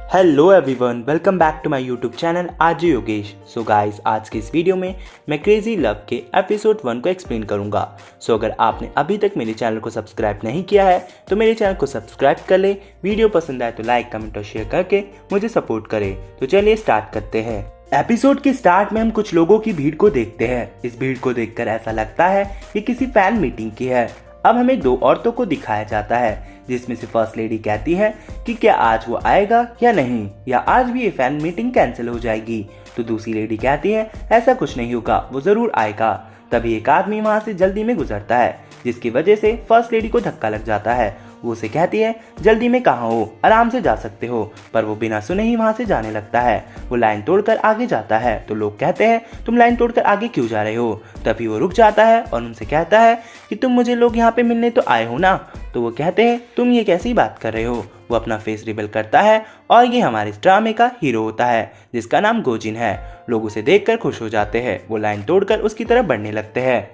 Hello everyone, welcome back to my YouTube channel RJ Yogesh. So guys, आज के इस video में मैं क्रेजी लव के एपिसोड 1 को एक्सप्लेन करूंगा। अगर आपने अभी तक मेरे चैनल को सब्सक्राइब नहीं किया है तो मेरे चैनल को सब्सक्राइब कर ले। वीडियो पसंद आए तो लाइक, कमेंट और शेयर करके मुझे सपोर्ट करें। तो चलिए स्टार्ट करते हैं। एपिसोड के स्टार्ट में हम कुछ लोगों की भीड़ को देखते हैं। इस भीड़ को देखकर ऐसा लगता है कि किसी फैन मीटिंग की है। अब हमें दो औरतों को दिखाया जाता है, जिसमें से फर्स्ट लेडी कहती है कि क्या आज वो आएगा या नहीं, या आज भी ये फैन मीटिंग कैंसिल हो जाएगी। तो दूसरी लेडी कहती है ऐसा कुछ नहीं होगा, वो जरूर आएगा। तभी एक आदमी वहां से जल्दी में गुजरता है, जिसकी वजह से फर्स्ट लेडी को धक्का लग जाता है। वो उसे कहती है जल्दी में कहाँ हो, आराम से जा सकते हो, पर वो बिना सुने ही वहां से जाने लगता है। वो लाइन तोड़कर आगे जाता है तो लोग कहते हैं तुम लाइन तोड़कर आगे क्यों जा रहे हो। तभी वो रुक जाता है और उनसे कहता है कि तुम मुझे लोग यहाँ पे मिलने तो आए हो ना। तो वो कहते हैं तुम ये कैसी बात कर रहे हो। वो अपना फेस रिवील करता है और ये हमारे ड्रामे का हीरो होता है, जिसका नाम गोजिन है। लोग उसे देखकर खुश हो जाते हैं। वो लाइन तोड़कर उसकी तरफ बढ़ने लगते हैं।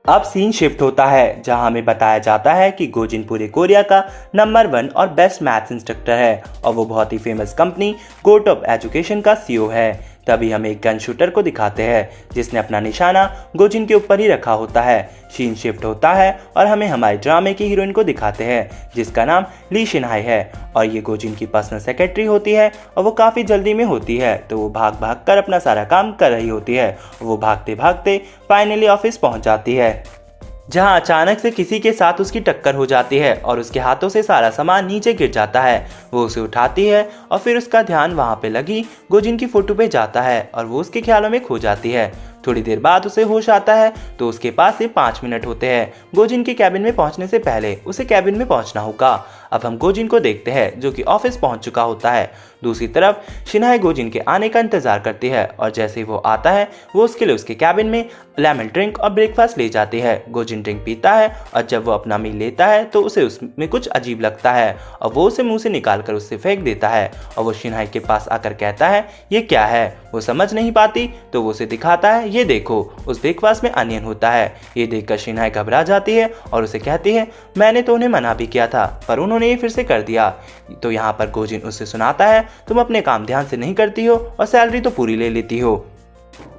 अब सीन शिफ्ट होता है, जहां हमें बताया जाता है कि गोजिन पूरे कोरिया का नंबर 1 और बेस्ट मैथ्स इंस्ट्रक्टर है और वो बहुत ही famous company court of education का सीईओ है। तभी हम एक गन शूटर को दिखाते हैं, जिसने अपना निशाना गोजिन के ऊपर ही रखा होता है। सीन शिफ्ट होता है और हमें हमारे ड्रामे की हीरोइन को दिखाते हैं, जिसका नाम ली शिनहाई है और ये गोजिन की पर्सनल सेक्रेटरी होती है। और वो काफ़ी जल्दी में होती है, तो वो भाग भाग कर अपना सारा काम कर रही होती है। वो भागते भागते फाइनली ऑफिस पहुंच जाती है, जहां अचानक से किसी के साथ उसकी टक्कर हो जाती है और उसके हाथों से सारा सामान नीचे गिर जाता है। वो उसे उठाती है और फिर उसका ध्यान वहां पे लगी गोजिन की फोटो पे जाता है और वो उसके ख्यालों में खो जाती है। थोड़ी देर बाद उसे होश आता है तो उसके पास से 5 मिनट होते हैं। गोजिन के कैबिन में पहुंचने से पहले उसे कैबिन में पहुंचना होगा। अब हम गोजिन को देखते हैं, जो कि ऑफिस पहुंच चुका होता है। दूसरी तरफ शिनहाई गोजिन के आने का इंतजार करती है और जैसे ही वो आता है वो उसके लिए उसके कैबिन में लेमन ड्रिंक और ब्रेकफास्ट ले जाती है। गोजिन ड्रिंक पीता है और जब वो अपना मील लेता है तो उसे उसमें कुछ अजीब लगता है और वो उसे मुंह से निकाल कर उससे फेंक देता है। और वो शिनहाई के पास आकर कहता है ये क्या है। वो समझ नहीं पाती तो वो उसे दिखाता है ये देखो, उस ब्रेकफास्ट में अनियन होता है। ये देखकर शिनहाई घबरा जाती है और उसे कहती है मैंने तो उन्हें मना भी किया था, पर उन्होंने ये फिर से कर दिया। तो यहाँ पर गोजिन उससे सुनाता है तुम अपने काम ध्यान से नहीं करती हो और सैलरी तो पूरी ले लेती हो।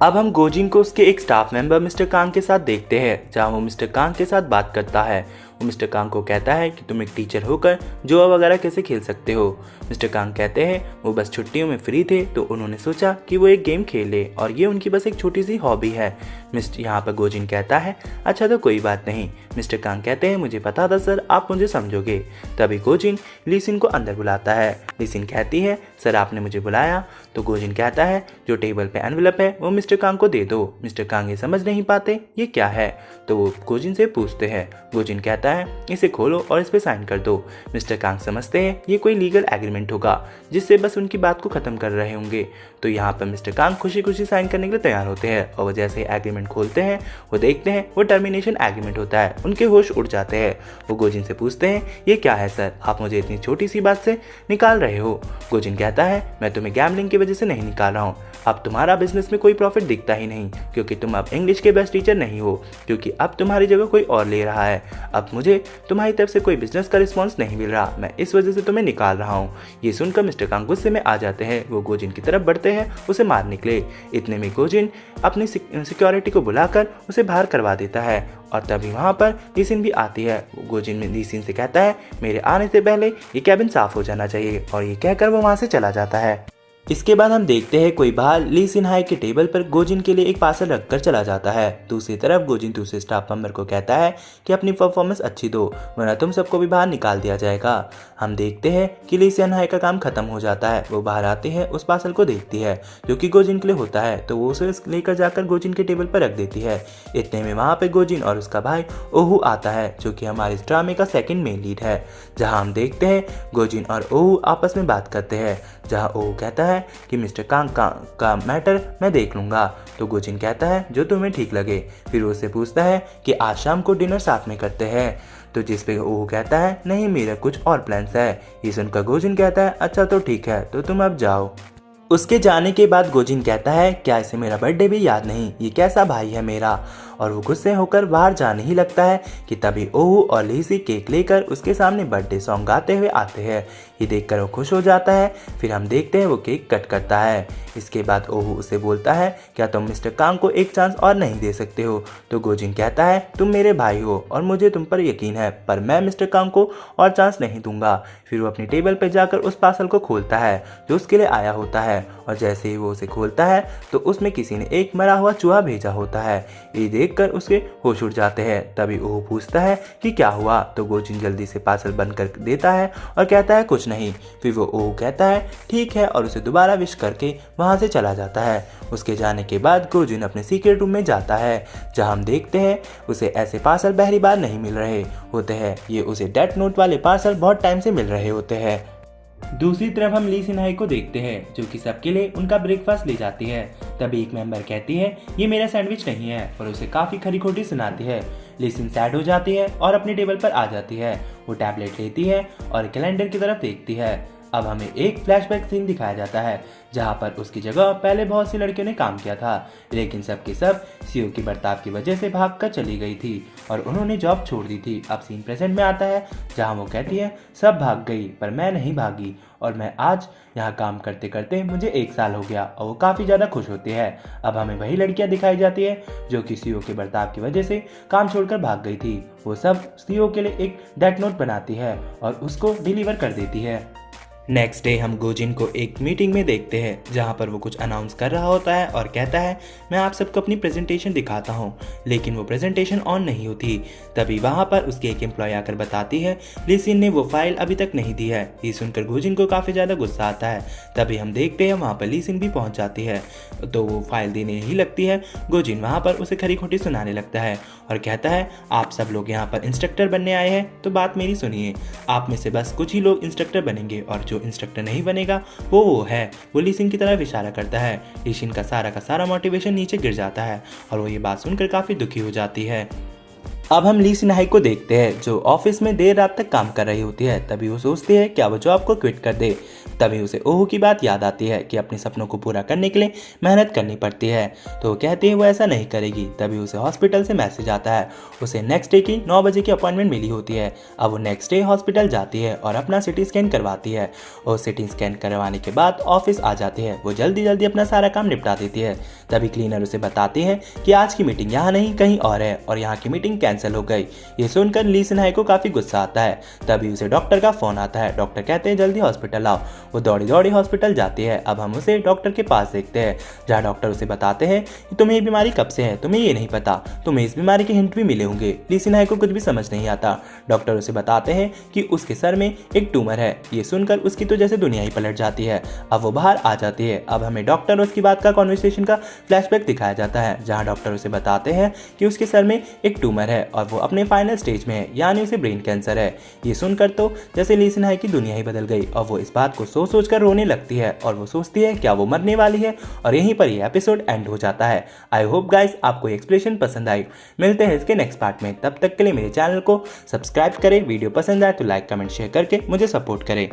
अब हम गोजिन को उसके एक स्टाफ मेंबर मिस्टर कांग के साथ देखते हैं, जहाँ वो मिस्टर कांग के साथ बात करता है। वो मिस्टर कांग को कहता है कि तुम एक टीचर होकर जुआ वगैरह कैसे खेल सकते हो। मिस्टर कांग कहते हैं वो बस छुट्टियों में फ्री थे तो उन्होंने सोचा कि वो एक गेम खेले और ये उनकी बस एक छोटी सी हॉबी है। मिस्टर यहाँ पर गोजिन कहता है अच्छा तो कोई बात नहीं। मिस्टर कांग कहते हैं मुझे पता था सर, आप मुझे समझोगे। तभी गोजिन लीसिन को अंदर बुलाता है। लीसिन कहती है सर आपने मुझे बुलाया। तो गोजिन कहता है जो टेबल पे एनवेलप है वो मिस्टर कांग को दे दो। मिस्टर कांग ये समझ नहीं पाते ये क्या है, तो वो गोजिन से पूछते हैं। गोजिन कहता है इसे खोलो और इस पे साइन कर दो। मिस्टर कांग समझते हैं ये कोई लीगल एग्रीमेंट होगा, जिससे बस उनकी बात को खत्म कर रहे होंगे। तो यहाँ पर मिस्टर कांग खुशी खुशी साइन करने के लिए तैयार होते हैं और वो जैसे ही एग्रीमेंट खोलते हैं वो देखते हैं वो टर्मिनेशन एग्रीमेंट होता है। उनके होश उड़ जाते हैं। वो गोजिन से पूछते हैं ये क्या है सर, आप मुझे इतनी छोटी सी बात से निकाल रहे हो। गोजिन कहता है मैं तुम्हें गैम्बलिंग की वजह से नहीं निकाल रहा हूँ, अब तुम्हारा बिजनेस में कोई प्रॉफिट दिखता ही नहीं, क्योंकि तुम अब इंग्लिश के बेस्ट टीचर नहीं हो, क्योंकि अब तुम्हारी जगह कोई और ले रहा है। अब मुझे तुम्हारी तरफ से कोई बिजनेस का रिस्पॉन्स नहीं मिल रहा, मैं इस वजह से तुम्हें निकाल रहा हूँ। ये सुनकर मिस्टर कांग गुस्से में आ जाते हैं। वो गोजिन की तरफ बढ़ते हैं उसे मार निकले। इतने में गोजिन अपनी सिक्योरिटी को बुलाकर उसे बाहर करवा देता है और तभी वहाँ पर लीसिन भी आती है। गोजिन में लीसिन से कहता है मेरे आने से पहले ये कैबिन साफ हो जाना चाहिए और ये कहकर वो वहाँ से चला जाता है। इसके बाद हम देखते हैं कोई बाहर ली सिन्हाई के टेबल पर गोजिन के लिए एक पार्सल रखकर चला जाता है। दूसरी तरफ गोजिन दूसरे स्टाफ मेंबर को कहता है कि अपनी परफॉर्मेंस अच्छी दो, वरना तुम सबको भी बाहर निकाल दिया जाएगा। हम देखते हैं कि ली सिन्हाई का काम खत्म हो जाता है। वो बाहर आती है, उस पार्सल को देखती है जो कि गोजिन के लिए होता है, तो वो उसे लेकर जाकर गोजिन के टेबल पर रख देती है। इतने में वहाँ पे गोजिन और उसका भाई ओहू आता है, जो कि हमारे इस ड्रामे का सेकंड मेन लीड है। जहाँ हम देखते हैं गोजिन और ओहू आपस में बात करते हैं, जहाँ ओहू कहता है कि मिस्टर कांग का मैटर मैं देख लूंगा। तो गोजिन कहता है जो तुम्हें ठीक लगे। फिर उससे पूछता है कि आज शाम को डिनर साथ में करते हैं। तो जिस पे वो कहता है नहीं मेरा कुछ और प्लान्स है। ये सुनकर गोजिन कहता है अच्छा तो ठीक है, तो तुम अब जाओ। उसके जाने के बाद गोजिन कहता है क्या इसे मेरा बर्थडे भी याद नहीं, ये कैसा भाई है मेरा। और वो गुस्से होकर बाहर जाने ही लगता है कि तभी ओहू और लीसी केक लेकर उसके सामने बर्थडे सॉन्ग गाते हुए आते हैं। ये देखकर वो खुश हो जाता है। फिर हम देखते हैं वो केक कट करता है। इसके बाद ओहू उसे बोलता है क्या तुम मिस्टर कांग को एक चांस और नहीं दे सकते हो। तो गोजिन कहता है तुम मेरे भाई हो और मुझे तुम पर यकीन है, पर मैं मिस्टर कांग को और चांस नहीं दूंगा। फिर वो अपनी टेबल पर जाकर उस पार्सल को खोलता है जो उसके लिए आया होता है, और जैसे ही वो उसे खोलता है तो उसमें किसी ने एक मरा हुआ चूहा भेजा होता है। ये देखकर उसके होश उड़ जाते हैं। तभी ओहू पूछता है कि क्या हुआ। तो गोजिन जल्दी से पार्सल बंद कर देता है और कहता है कुछ नहीं। फिर वो ओहू कहता है ठीक है और उसे दोबारा विश करके वहाँ से चला जाता है। उसके जाने के बाद गोजिन अपने सीक्रेट रूम में जाता है, जहाँ हम देखते हैं उसे ऐसे पार्सल पहली बार नहीं मिल रहे होते हैं। ये उसे डेथ नोट वाले पार्सल बहुत टाइम से मिल रहे होते हैं। दूसरी तरफ हम ली सिन्हाई को देखते हैं जो कि सबके लिए उनका ब्रेकफास्ट ले जाती है। तभी एक मेंबर कहती है ये मेरा सैंडविच नहीं है और उसे काफ़ी खरी खोटी सुनाती है। ली सिन सैड हो जाती है और अपनी टेबल पर आ जाती है। वो टैबलेट लेती है और कैलेंडर की तरफ देखती है। अब हमें एक फ्लैशबैक सीन दिखाया जाता है जहाँ पर उसकी जगह पहले बहुत सी लड़कियों ने काम किया था, लेकिन सबके सब सीओ के बर्ताव की वजह से भाग कर चली गई थी और उन्होंने जॉब छोड़ दी थी। अब सीन प्रेजेंट में आता है जहाँ वो कहती है सब भाग गई पर मैं नहीं भागी और मैं आज यहाँ काम करते करते मुझे 1 साल हो गया, और वो काफ़ी ज़्यादा खुश होती है। अब हमें वही लड़कियाँ दिखाई जाती है जो कि सीओ के बर्ताव की वजह से काम छोड़कर भाग गई थी। वो सब सीओ के लिए एक डेथ नोट बनाती है और उसको डिलीवर कर देती है। नेक्स्ट डे हम गोजिन को एक मीटिंग में देखते हैं जहाँ पर वो कुछ अनाउंस कर रहा होता है और कहता है मैं आप सबको अपनी प्रेजेंटेशन दिखाता हूँ, लेकिन वो प्रेजेंटेशन ऑन नहीं होती। तभी वहाँ पर उसकी एक एम्प्लॉय आकर बताती है ली सिन ने वो फाइल अभी तक नहीं दी है। ये सुनकर गोजिन को काफ़ी ज़्यादा गुस्सा आता है। तभी हम देखते हैं वहाँ पर ली सिन भी पहुँच जाती है, तो वो फाइल देने ही लगती है। गोजिन वहाँ पर उसे खरी खोटी सुनाने लगता है और कहता है आप सब लोग यहाँ पर इंस्ट्रक्टर बनने आए हैं तो बात मेरी सुनिए, आप में से बस कुछ ही लोग इंस्ट्रक्टर बनेंगे और जो इंस्ट्रक्टर नहीं बनेगा वो है। वो ली सिन की तरफ इशारा करता है। ली सिन का सारा मोटिवेशन नीचे गिर जाता है और वो ये बात सुनकर काफ़ी दुखी हो जाती है। अब हम ली सिन्हाई को देखते हैं जो ऑफिस में देर रात तक काम कर रही होती है। तभी वो सोचती है क्या वो जॉब को क्विट कर दे। तभी उसे ओहू की बात याद आती है कि अपने सपनों को पूरा करने के लिए मेहनत करनी पड़ती है, तो वो कहती है वो ऐसा नहीं करेगी। तभी उसे हॉस्पिटल से मैसेज आता है। उसे नेक्स्ट डे की 9 बजे की अपॉइंटमेंट मिली होती है। अब वो नेक्स्ट डे हॉस्पिटल जाती है और अपना सिटी स्कैन करवाती है और सिटी स्कैन करवाने के बाद ऑफिस आ जाती है। वो जल्दी जल्दी अपना सारा काम निपटा देती है। तभी क्लीनर उसे बताती है कि आज की मीटिंग यहाँ नहीं कहीं और है और यहाँ की मीटिंग कैंसिल हो गई। ये सुनकर ली सिन्हाई को काफ़ी गुस्सा आता है। तभी उसे डॉक्टर का फ़ोन आता है। डॉक्टर कहते हैं जल्दी हॉस्पिटल आओ। वो दौड़ी दौड़ी हॉस्पिटल जाती है। अब हम उसे डॉक्टर के पास देखते हैं जहाँ डॉक्टर उसे बताते हैं कि तुम्हें ये बीमारी कब से है, तुम्हें ये नहीं पता, तुम्हें इस बीमारी के हिंट भी मिले होंगे। ली सिन्हाई को कुछ भी समझ नहीं आता। डॉक्टर उसे बताते हैं कि उसके सर में एक ट्यूमर है। ये सुनकर उसकी तो जैसे दुनिया ही पलट जाती है। अब वो बाहर आ जाती है। अब हमें डॉक्टर और उसकी बात का कॉन्वर्सेशन का फ्लैशबैक दिखाया जाता है जहाँ डॉक्टर उसे बताते हैं कि उसके सर में एक ट्यूमर है और वो अपने फाइनल स्टेज में है, यानी उसे ब्रेन कैंसर है। ये सुनकर तो जैसे ली सिन्हाई की दुनिया ही बदल गई और वो इस बात को सोच कर रोने लगती है और वो सोचती है क्या वो मरने वाली है। और यहीं पर ये एपिसोड एंड हो जाता है। आई होप गाइस आपको एक्सप्लेनेशन पसंद आई। मिलते हैं इसके नेक्स्ट पार्ट में, तब तक के लिए मेरे चैनल को सब्सक्राइब करें। वीडियो पसंद आए तो लाइक कमेंट शेयर करके मुझे सपोर्ट करें।